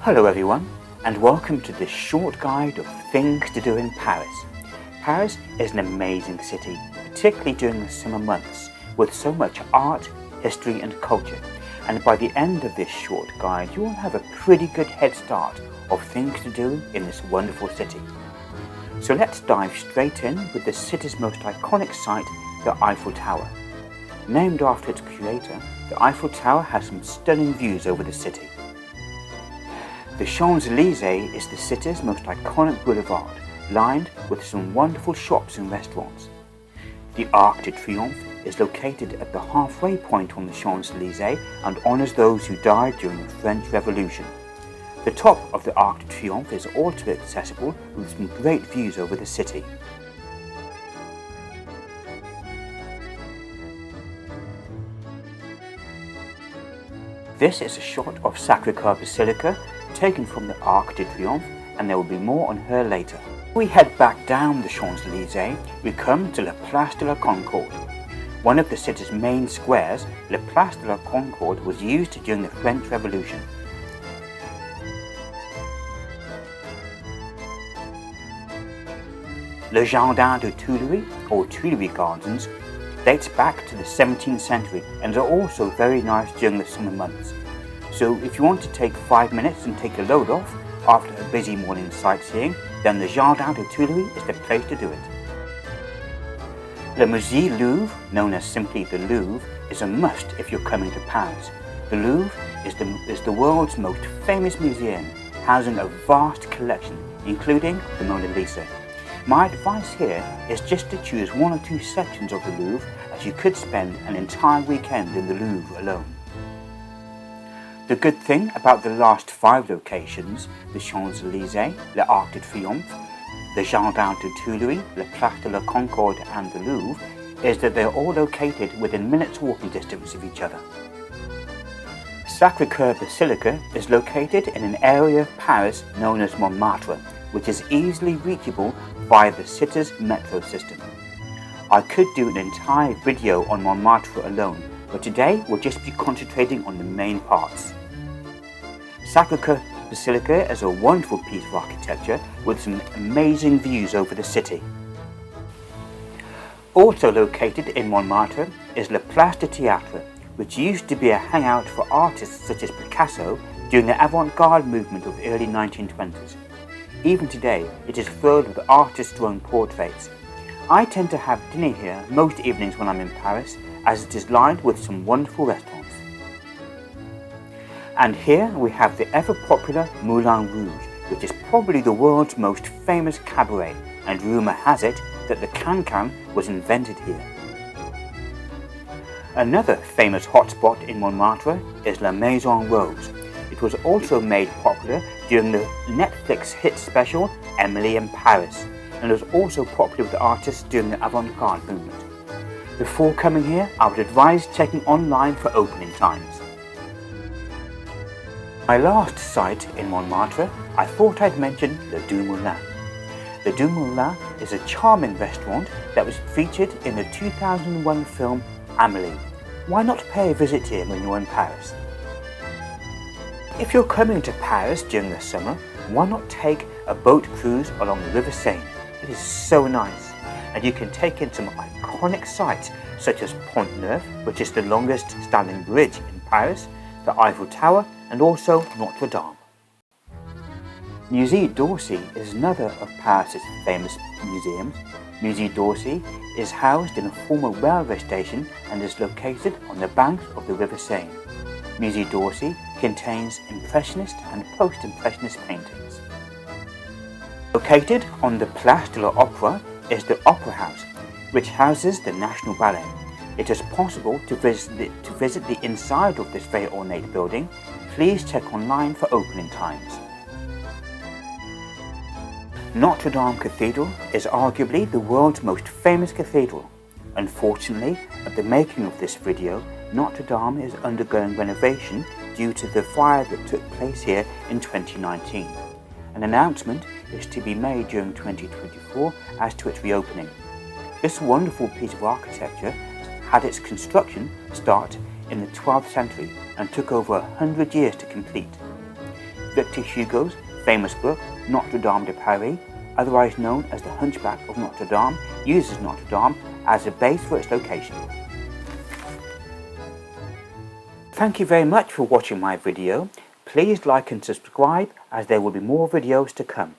Hello everyone, and welcome to this short guide of things to do in Paris. Paris is an amazing city, particularly during the summer months, with so much art, history and culture. And by the end of this short guide, you will have a pretty good head start of things to do in this wonderful city. So let's dive straight in with the city's most iconic site, the Eiffel Tower. Named after its creator, the Eiffel Tower has some stunning views over the city. The Champs-Élysées is the city's most iconic boulevard, lined with some wonderful shops and restaurants. The Arc de Triomphe is located at the halfway point on the Champs-Élysées and honours those who died during the French Revolution. The top of the Arc de Triomphe is also accessible with some great views over the city. This is a shot of Sacré-Cœur Basilica taken from the Arc de Triomphe, and there will be more on her later. If we head back down the Champs-Élysées, we come to La Place de la Concorde. One of the city's main squares, La Place de la Concorde was used during the French Revolution. Le Jardin de Tuileries, or Tuileries Gardens, dates back to the 17th century and are also very nice during the summer months. So if you want to take 5 minutes and take a load off after a busy morning sightseeing, then the Jardin de Tuileries is the place to do it. Le Musée Louvre, known as simply the Louvre, is a must if you're coming to Paris. The Louvre is the world's most famous museum, housing a vast collection, including the Mona Lisa. My advice here is just to choose 1 or 2 sections of the Louvre, as you could spend an entire weekend in the Louvre alone. The good thing about the last 5 locations, the Champs-Élysées, le Arc de Triomphe, the Jardin de Tuileries, la Place de la Concorde and the Louvre, is that they're all located within minutes walking distance of each other. Sacré-Cœur Basilica is located in an area of Paris known as Montmartre, which is easily reachable via the city's metro system. I could do an entire video on Montmartre alone, but today we'll just be concentrating on the main parts. Sacré-Cœur Basilica is a wonderful piece of architecture with some amazing views over the city. Also located in Montmartre is La Place de Théâtre, which used to be a hangout for artists such as Picasso during the avant-garde movement of the early 1920s. Even today, it is filled with artists' own portraits. I tend to have dinner here most evenings when I'm in Paris, as it is lined with some wonderful restaurants. And here we have the ever-popular Moulin Rouge, which is probably the world's most famous cabaret, and rumour has it that the can-can was invented here. Another famous hotspot in Montmartre is La Maison Rose. It was also made popular during the Netflix hit special Emily in Paris, and was also popular with artists during the avant-garde movement. Before coming here, I would advise checking online for opening times. My last site in Montmartre, I thought I'd mention Le Deux Moulins. Le Deux Moulins is a charming restaurant that was featured in the 2001 film Amélie. Why not pay a visit here when you're in Paris? If you're coming to Paris during the summer, why not take a boat cruise along the River Seine? It is so nice, and you can take in some iconic sites such as Pont Neuf, which is the longest standing bridge in Paris, the Eiffel Tower, and also Notre Dame. Musée d'Orsay is another of Paris's famous museums. Musée d'Orsay is housed in a former railway station and is located on the banks of the River Seine. Musée d'Orsay contains Impressionist and Post-Impressionist paintings. Located on the Place de l'Opéra is the Opera House, which houses the National Ballet. It is possible to visit the inside of this very ornate building. Please check online for opening times. Notre Dame Cathedral is arguably the world's most famous cathedral. Unfortunately, at the making of this video, Notre Dame is undergoing renovation due to the fire that took place here in 2019. An announcement is to be made during 2024 as to its reopening. This wonderful piece of architecture had its construction start in the 12th century and took over 100 years to complete. Victor Hugo's famous book Notre Dame de Paris, otherwise known as the Hunchback of Notre Dame, uses Notre Dame as a base for its location. Thank you very much for watching my video. Please like and subscribe as there will be more videos to come.